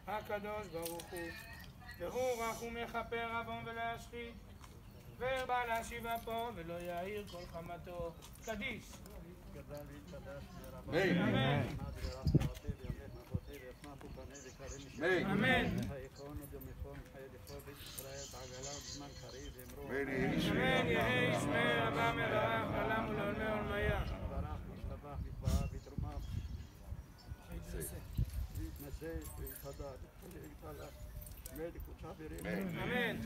הקדוש ברוך הוא, והוא רחום מכפר עוון ולא ישחית, והרבה להשיב אפו ולא יאיר כל חמתו. קדיש. אמן. אמן. אמן. יהי שמי רבה מברך לעולם ולעולמי עולמיה. אמן.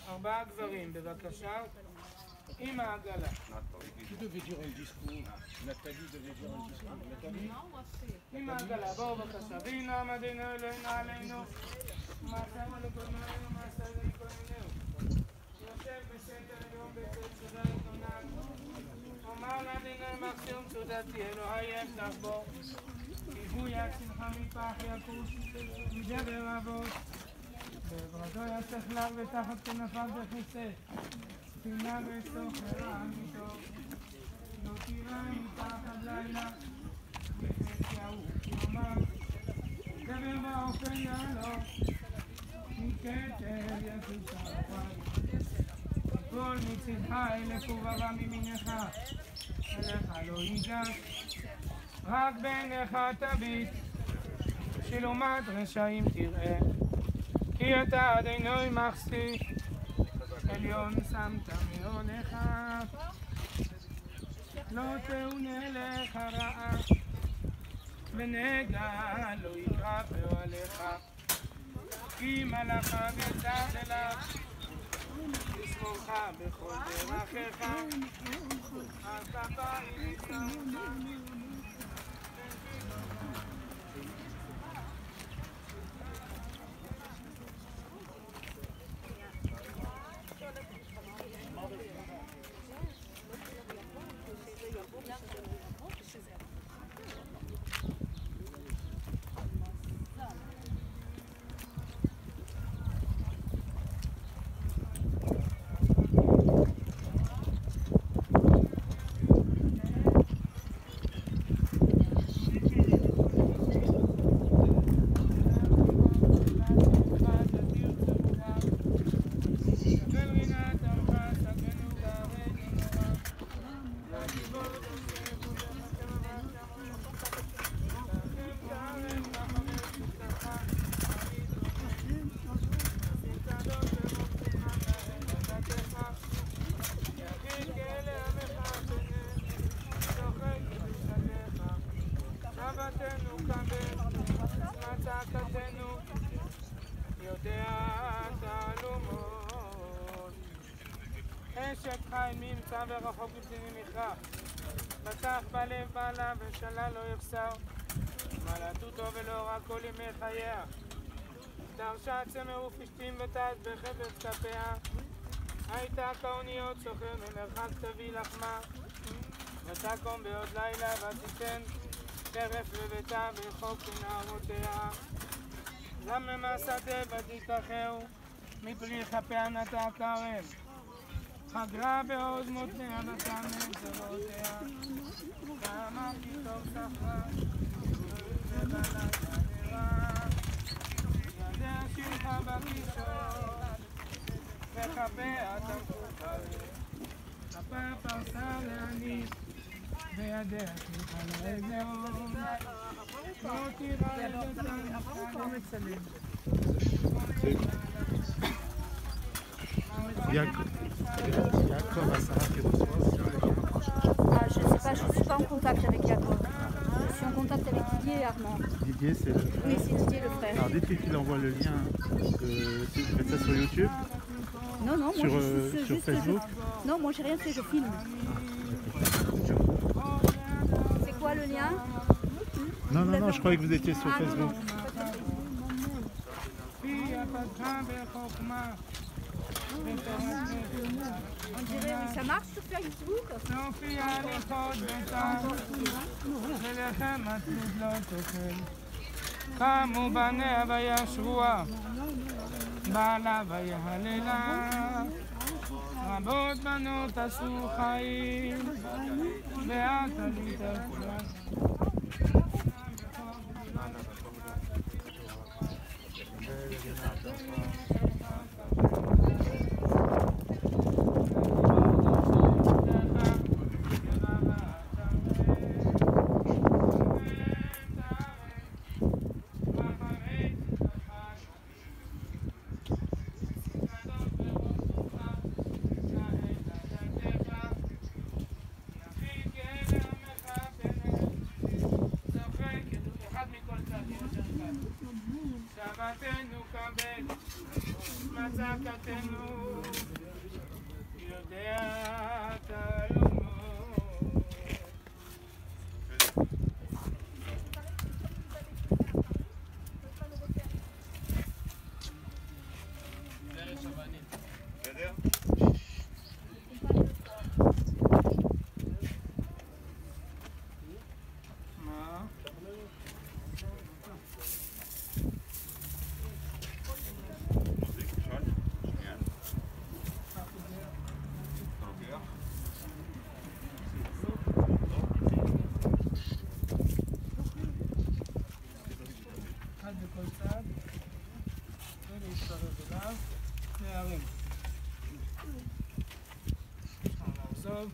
ארבעה גברים, בבקשה, עם העגלה. עם העגלה, בואו בבקשה. והנה מדענו אלוהינו עלינו, ומעשינו לגורמנו ומעשינו לקורננו. יושב בסתר היום בצאת סודה יתונן, אומר לדענו מחסיר ומצודתי, אלוהי אפתח בו, כי הוא יצילך מפח יקוש, מדבר אבות. בעברתו יצח לך ותחת כנפיו בכיסא, תמנע וסוחרה אמיתו, לא תירא מתחת לילה, בחצי ההוא יאמר, דבר באופן יעלו, מכתר יצוץ הרפאי, כל מצדך אלף וברה ממינך, אליך לא ייגש, רק בעיניך תביט, שלומת רשעים תראה. כי אתה אדינוי מחסי, עליון שמת מעונך, לא תאונה לך רעה, ונגע לא יקרא באוהליך, כי מלאכיו יצא אליו, לשמורך בכל דרכיך, על כפיים יצאוך. אשת חי ממצא ורחוק בפני מכרח, פתח בלב בעלה ושלל לא יחסר, מלאתותו ולא רע כל ימי חייה, דרשה צמר ופשתים ותת בחפץ כפיה, הייתה כאוניות סוחר ממרחק תביא לחמה, ותקום בעוד לילה ותיתן טרף לביתה וחוק לנערותיה, גם ממסדה ותיקחהו מפרי כפיה נטע כרם, חגרה בעוז מותניה ותאמן זרועותיה, ואמרתי טוב שכרה, ובלילה נראה, ידיה שלך בקישור, וכפיה תמכו כפה פרסה להניף, וידיה שלך לאזור, לא תיראה לבצע Yaakov a Sarah qui reçoit. Je ne sais pas, je ne suis pas en contact avec Yaakov. Je suis en contact avec Didier et Armand. Didier, c'est le frère. Oui, c'est Didier le frère. Alors dites-lui qu'il envoie le lien. Tu fais ça sur YouTube? Non, non, sur, moi je sur Facebook. Non, moi j'ai rien fait, je filme. C'est quoi le lien? Non, non, non, je croyais que vous étiez sur Facebook. Non, on dirait, oui, ça marche sur Facebook? קמו בניה וישבוה, בעלה ויהללה, רבות בנות עשו חיים, ואת עלית על כולן. שבתנו קבל, מצקתנו, יודע תלומות. בסדר? מה? אחד בכל צד, ולהצטרף אליו, להרים. לעזוב.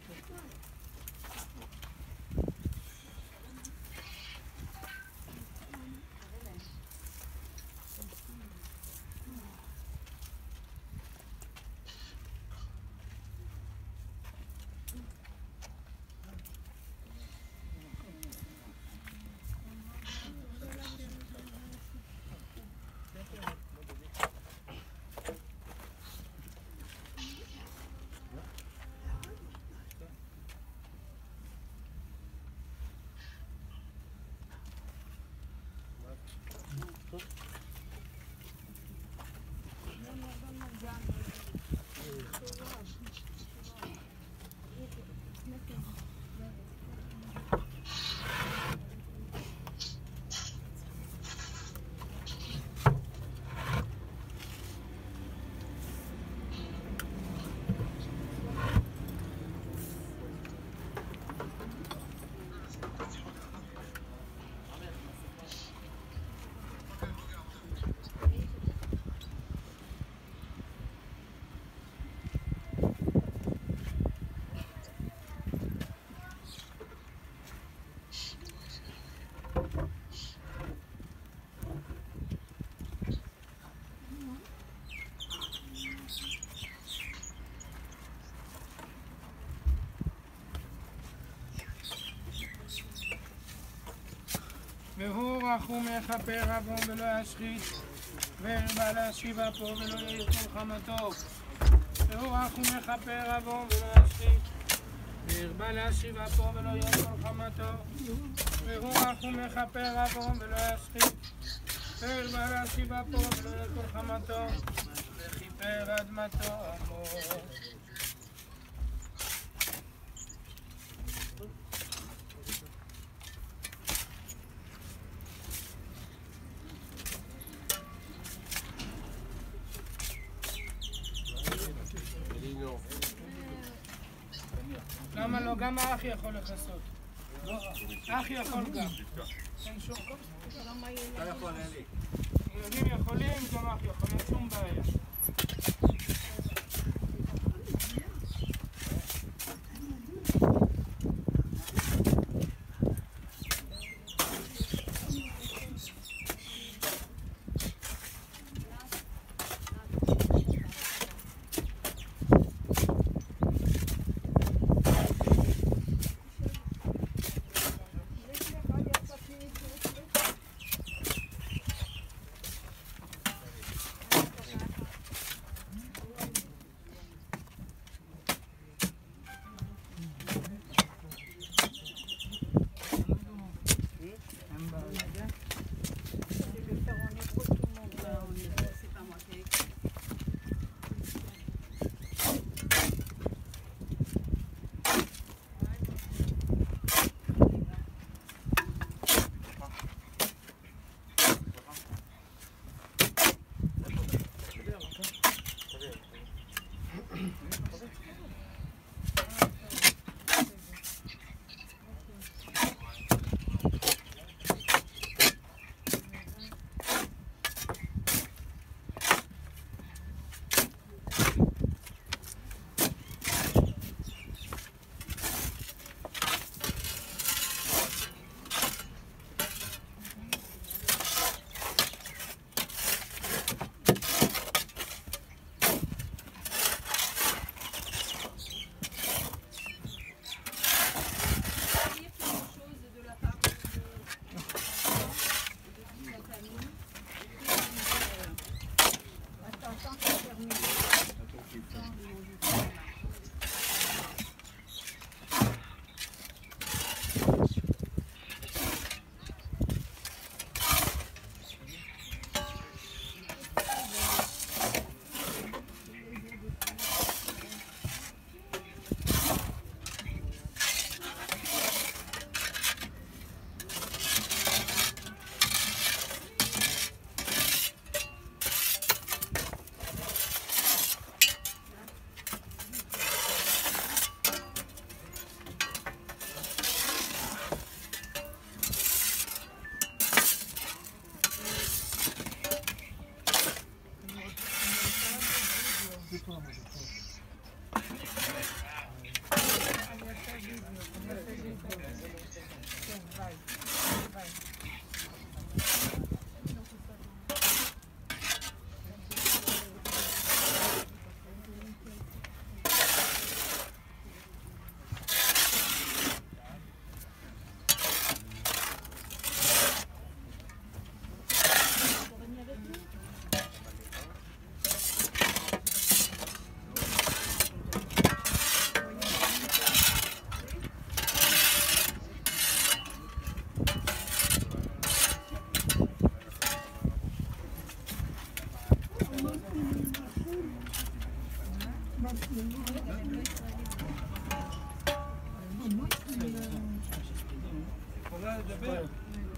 והוא רחום יכפר עוון ולא ישחית, והרבה להשיב אפו ולא יאיר כל חמתו. והוא רחום יכפר עוון ולא ישחית, והרבה להשיב אפו ולא יאיר כל חמתו. והוא רחום יכפר עוון ולא ישחית, והרבה להשיב אפו ולא יאיר כל חמתו, וכיפר אדמתו עמו. למה לא? גם האח יכול לכסות. האח יכול גם. אין שום... אתה יכול, אלי. ילדים יכולים, גם האח יכול, אין שום בעיה.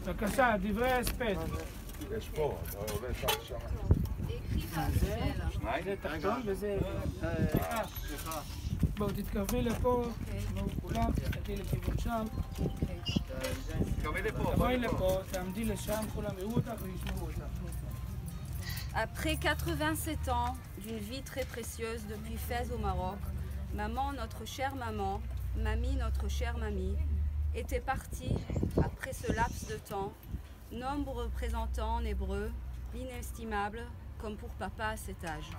בבקשה, דברי ההספד. יש פה, אתה עובד שם. זה תחתון וזה... בואו תתקרבי לפה, תשמעו כולם, תסתכלי לכיוון שם. תבואי לפה, תעמדי לשם, כולם יראו אותך וישמעו אותך. Après 87 ans d'une vie très précieuse depuis Fès au Maroc, maman, notre chère maman, mamie, notre chère mamie, était partie après ce laps de temps, nombre représentant en hébreu l'inestimable comme pour papa à cet âge.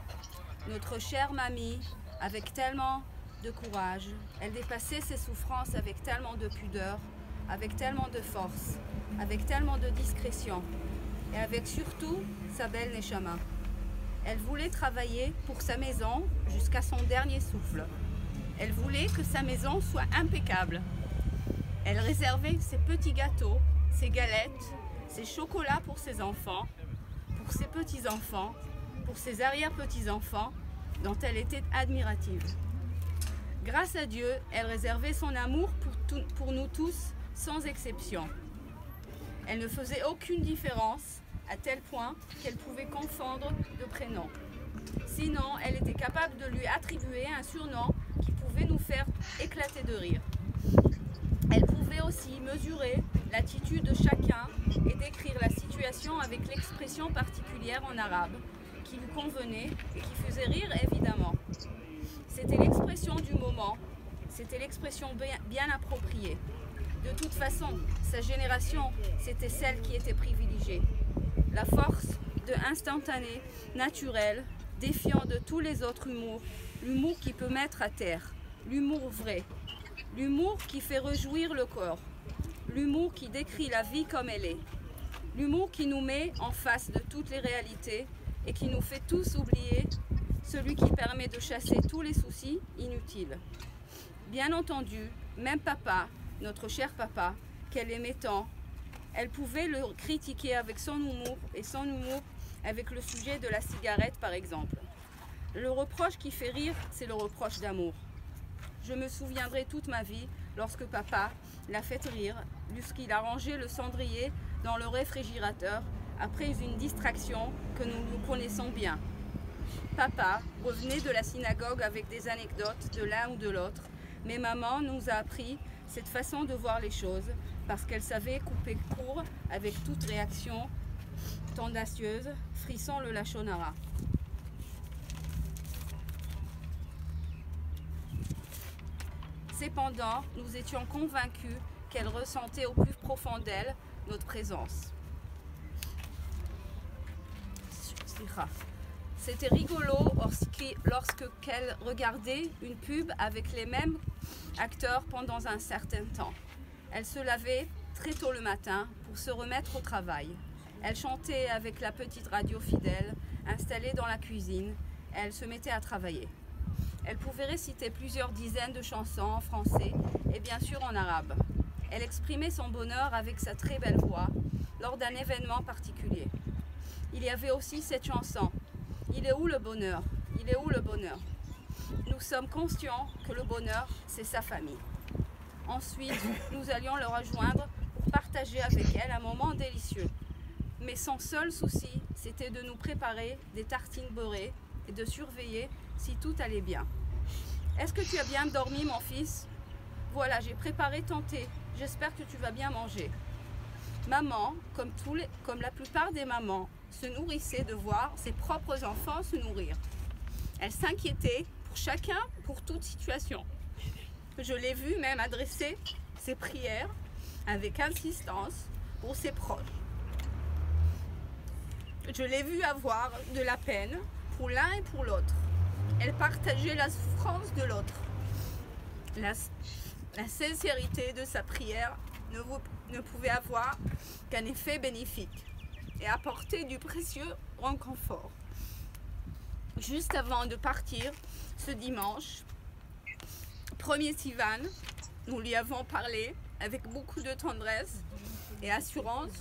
Notre chère mamie, avec tellement de courage, elle dépassait ses souffrances avec tellement de pudeur, avec tellement de force, avec tellement de discrétion et avec surtout sa belle Neshama. Elle voulait travailler pour sa maison jusqu'à son dernier souffle. Elle voulait que sa maison soit impeccable. Elle réservait ses petits gâteaux, ses galettes, ses chocolats pour ses enfants, pour ses petits-enfants, pour ses arrière-petits-enfants, dont elle était admirative. Grâce à Dieu, elle réservait son amour pour nous tous, sans exception. Elle ne faisait aucune différence, à tel point qu'elle pouvait confondre de prénoms. Sinon, elle était capable de lui attribuer un surnom qui pouvait nous faire éclater de rire. Elle pouvait aussi mesurer l'attitude de chacun et décrire la situation avec l'expression particulière en arabe qui lui convenait et qui faisait rire évidemment. C'était l'expression du moment, c'était l'expression bien appropriée. De toute façon, sa génération, c'était celle qui était privilégiée. La force de instantané, naturel, défiant de tous les autres humours, l'humour qui peut mettre à terre, l'humour vrai, l'humour qui fait réjouir le corps, l'humour qui décrit la vie comme elle est, l'humour qui nous met en face de toutes les réalités et qui nous fait tous oublier celui qui permet de chasser tous les soucis inutiles. Bien entendu, même papa, notre cher papa, qu'elle aimait tant, elle pouvait le critiquer avec son humour et son humour avec le sujet de la cigarette par exemple. Le reproche qui fait rire, c'est le reproche d'amour. Je me souviendrai toute ma vie lorsque papa l'a fait rire, lorsqu'il a rangé le cendrier dans le réfrigérateur après une distraction que nous connaissons bien. Papa revenait de la synagogue avec des anecdotes de l'un ou de l'autre, mais maman nous a appris cette façon de voir les choses parce qu'elle savait couper court avec toute réaction tendacieuse, frisson le lachon hara. Cependant, nous étions convaincus qu'elle ressentait au plus profond d'elle notre présence. C'était rigolo lorsqu'elle regardait une pub avec les mêmes acteurs pendant un certain temps. Elle se lavait très tôt le matin pour se remettre au travail. Elle chantait avec la petite radio fidèle installée dans la cuisine et elle se mettait à travailler. Elle pouvait réciter plusieurs dizaines de chansons en français et bien sûr en arabe. Elle exprimait son bonheur avec sa très belle voix lors d'un événement particulier. Il y avait aussi cette chanson « Il est où le bonheur? Il est où le bonheur ?» Nous sommes conscients que le bonheur, c'est sa famille. Ensuite, nous allions le rejoindre pour partager avec elle un moment délicieux. Mais son seul souci, c'était de nous préparer des tartines beurrées et de surveiller si tout allait bien. « Est-ce que tu as bien dormi, mon fils? Voilà, j'ai préparé ton thé. J'espère que tu vas bien manger. » Maman, comme la plupart des mamans, se nourrissait de voir ses propres enfants se nourrir. Elle s'inquiétait pour chacun, pour toute situation. Je l'ai vue même adresser ses prières avec insistance pour ses proches. Je l'ai vue avoir de la peine pour l'un et pour l'autre. Elle partageait la souffrance de l'autre. La sincérité de sa prière ne pouvait avoir qu'un effet bénéfique et apporter du précieux réconfort. Juste avant de partir, ce dimanche, 1er Sivan, nous lui avons parlé avec beaucoup de tendresse et assurance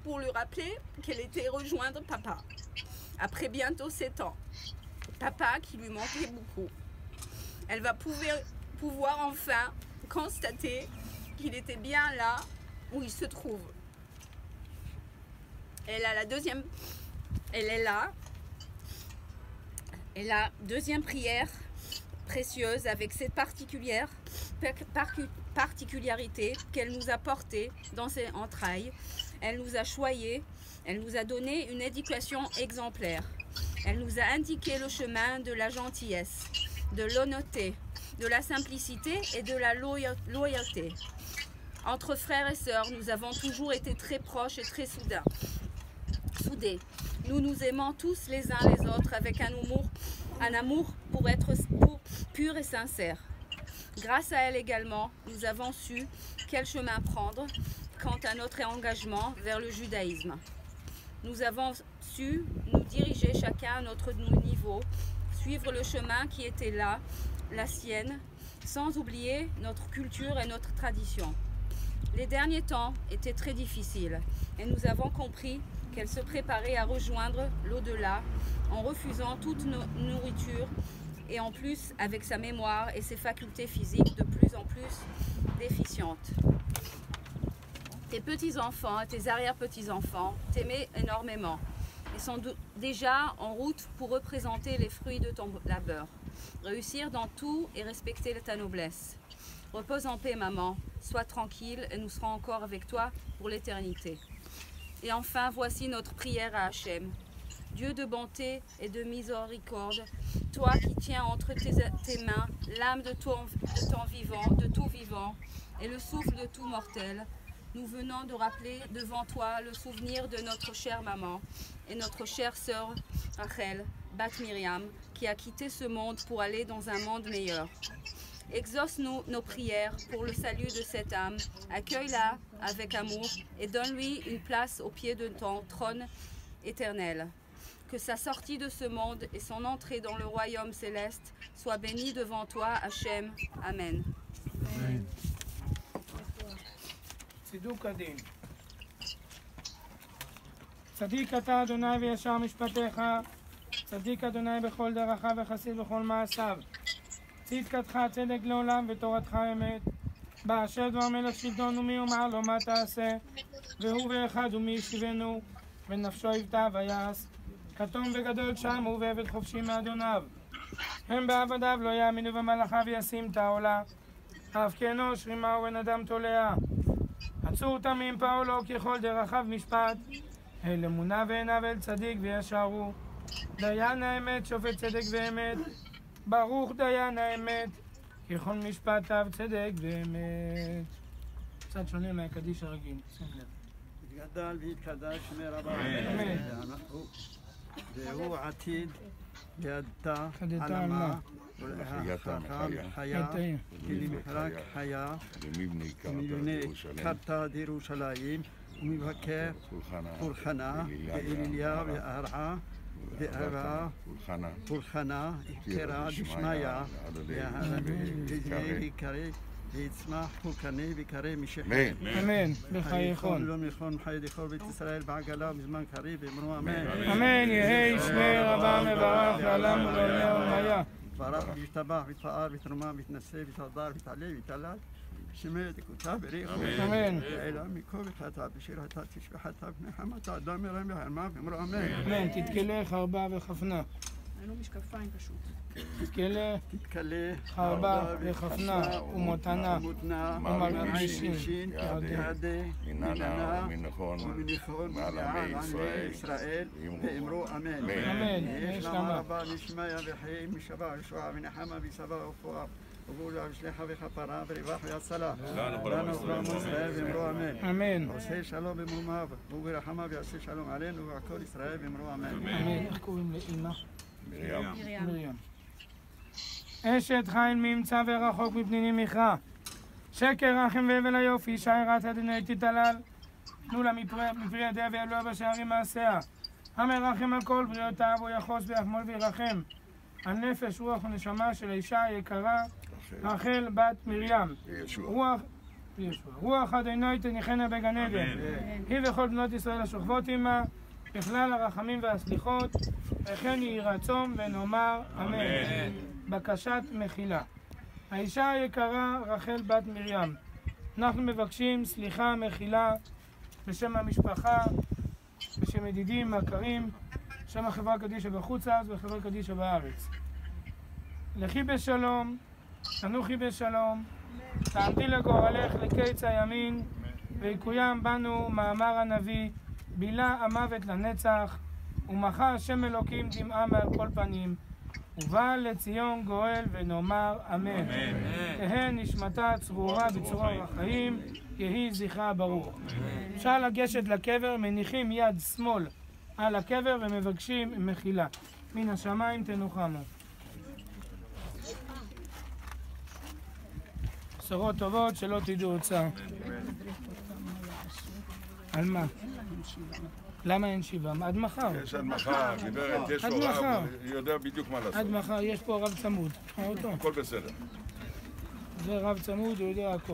pour lui rappeler qu'elle était rejoindre papa, après bientôt 7 ans. Papa qui lui manquait beaucoup. Elle va pouvoir enfin constater qu'il était bien là où il se trouve, elle est là. Et la deuxième prière précieuse avec cette particularité qu'elle nous a portée dans ses entrailles. Elle nous a choyés, elle nous a donné une éducation exemplaire. Elle nous a indiqué le chemin de la gentillesse, de l'honnêteté, de la simplicité et de la loyauté. Entre frères et sœurs, nous avons toujours été très proches et très soudés. Nous nous aimons tous les uns les autres avec un amour pour être pur et sincère. Grâce à elle également, nous avons su quel chemin prendre quant à notre engagement vers le judaïsme. Nous avons su nous diriger chacun à notre niveau, suivre le chemin qui était là, la sienne, sans oublier notre culture et notre tradition. Les derniers temps étaient très difficiles et nous avons compris qu'elle se préparait à rejoindre l'au-delà en refusant toute nourriture et en plus avec sa mémoire et ses facultés physiques de plus en plus déficientes. Tes petits-enfants et tes arrière-petits-enfants t'aimaient énormément et sont déjà en route pour représenter les fruits de ton labeur, réussir dans tout et respecter ta noblesse. Repose en paix, maman, sois tranquille et nous serons encore avec toi pour l'éternité. Et enfin, voici notre prière à Hachem. Dieu de bonté et de miséricorde, toi qui tiens entre tes mains l'âme de tout vivant et le souffle de tout mortel, nous venons de rappeler devant toi le souvenir de notre chère maman et notre chère sœur Rachel, Bat Miriam, qui a quitté ce monde pour aller dans un monde meilleur. Exauce-nous nos prières pour le salut de cette âme, accueille-la avec amour et donne-lui une place au pied de ton trône éternel. Que sa sortie de ce monde et son entrée dans le royaume céleste soient bénies devant toi, Hachem. Amen. Amen. צידוק הדין. צדיק אתה אדוני וישר משפטיך, צדיק אדוני בכל דרכיו וחסיד בכל מעשיו. צדקתך צדק לעולם ותורתך אמת. באשר דבר מלך שלטון ומי ומעל לו מה תעשה, והוא ואחד ומי ישיבנו, ונפשו יבטא ויעש. כתום וגדול שם הוא ועבד חופשי מאדוניו. הם בעבדיו לא יאמינו במלאכיו ישים תעולה. אף כאנוש רימה ובן אדם תולע. עצור תמים פעולו ככל דרכיו משפט, אל אמונה ועיניו אל צדיק וישרו. דיין האמת שופט צדק ואמת, ברוך דיין האמת, ככל משפטיו צדק ואמת. קצת שונה מהקדיש הרגיל, שים לב. יתגדל ויתקדש שמי רבה. אמן. והוא עתיד ידתה חדתה עלמה. חייתה חיה, כלמחרק חיה, ומבני קרתא דירושלים, ומבקר פולחנה, ואליליה וארעה, וארעה, פולחנה, קרא דשמיא, וזה יקרא, ויצמח פולחני ויקרא משכם. אמן. בחייכון. לא מכון חי דכל בית ישראל בעגלה בזמן קריב, אמרו אמן. אמן. יהי שמי רבה מברך לעולם ולעולמי עולמיה. יתברך וישתבח ויתפאר ויתרומם ויתנשא ויתהדר ויתעלה ויתהלל שמי דקותיו בריחו אמן. ואלה מכל וחטא בשירתה תשבחתה בני חמתה אדם מרם וחרמה ואמרו אמן. אמן. תתכלה חרבה וחפנה. היינו משקפיים פשוט. תתכלה חרבה וחפנה ומותנה ומלבישין יעדה מננה ומניחון מעל עמי ישראל ואמרו אמן. אמן. יש למה רבה נשמיה וחיים משבע ישועה ונחמה ויסבה ופועה ובולה ושליחה וכפרה ורווח והצלה לנו ולעמו ישראל ואמרו אמן. אמן. עושה שלום במרומיו וברחמיו ויעשה שלום עלינו ועל כל ישראל ואמרו אמן. אמן. איך קוראים לאמא? מרים. אשת חיל ממצא ורחוק מפנינים מכרע, שקר רחם והבל היופי, אישה יראת אדוני תתהלל. תנו לה מפרי ידיה ויעלוה בשערים מעשיה. המרחם על כל בריאותיו, הוא יחוס ויחמול וירחם על נפש, רוח ונשמה של האישה היקרה רחל בת מרים. רוח אדוני תניחנה בגן עדן, היא וכל בנות ישראל השוכבות עמה, בכלל הרחמים והסליחות, וכן יהי רצון ונאמר אמן. בקשת מחילה. האישה היקרה רחל בת מרים, אנחנו מבקשים סליחה מחילה בשם המשפחה בשם ידידים, מכרים, שם החברה קדישא בחוץ לארץ וחברה קדישא בארץ. לכי בשלום, תנוחי בשלום, תעמדי לגורלך לקיץ הימין, ויקוים בנו מאמר הנביא, בילה המוות לנצח, ומחה השם אלוקים דמעה מעל כל פנים, ובא לציון גואל ונאמר אמן. תהא נשמתה צרורה בצרור החיים, יהי זכרה ברוך. אפשר לגשת לקבר, מניחים יד שמאל על הקבר ומבקשים מחילה. מן השמיים תנוחמו. בשורות טובות, שלא תדעו עוד צער. על מה? למה אין שיבה? עד מחר. יש עד מחר, גברת, יש לו רב, הוא יודע בדיוק מה לעשות. עד מחר, יש פה רב צמוד. הכל בסדר. זה רב צמוד, הוא יודע הכל.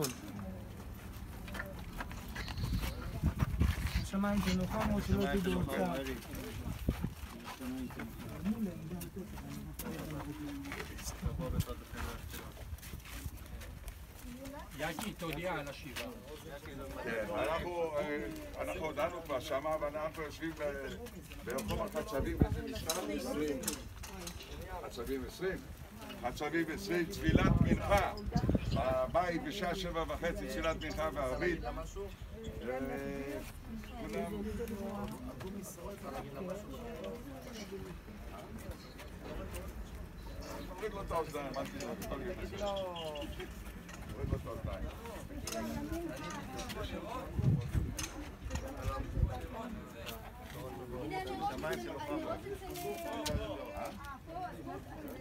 שמיים תנוחמו, שלא תדעו עוד צער. יאקי, תודיע על השיבה. כן, אנחנו הודענו כבר שמה, ואנחנו יושבים ברחוב החצבים, איזה מספר? 20. חצבים 20? חצבים 20, תפילת מנחה. בבית בשעה 7:30, תפילת מנחה וערבית. תוריד לו את האוזניים, אל תדאג, הכל יהיה בסדר. תוריד לו את האוזניים.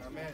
אמן.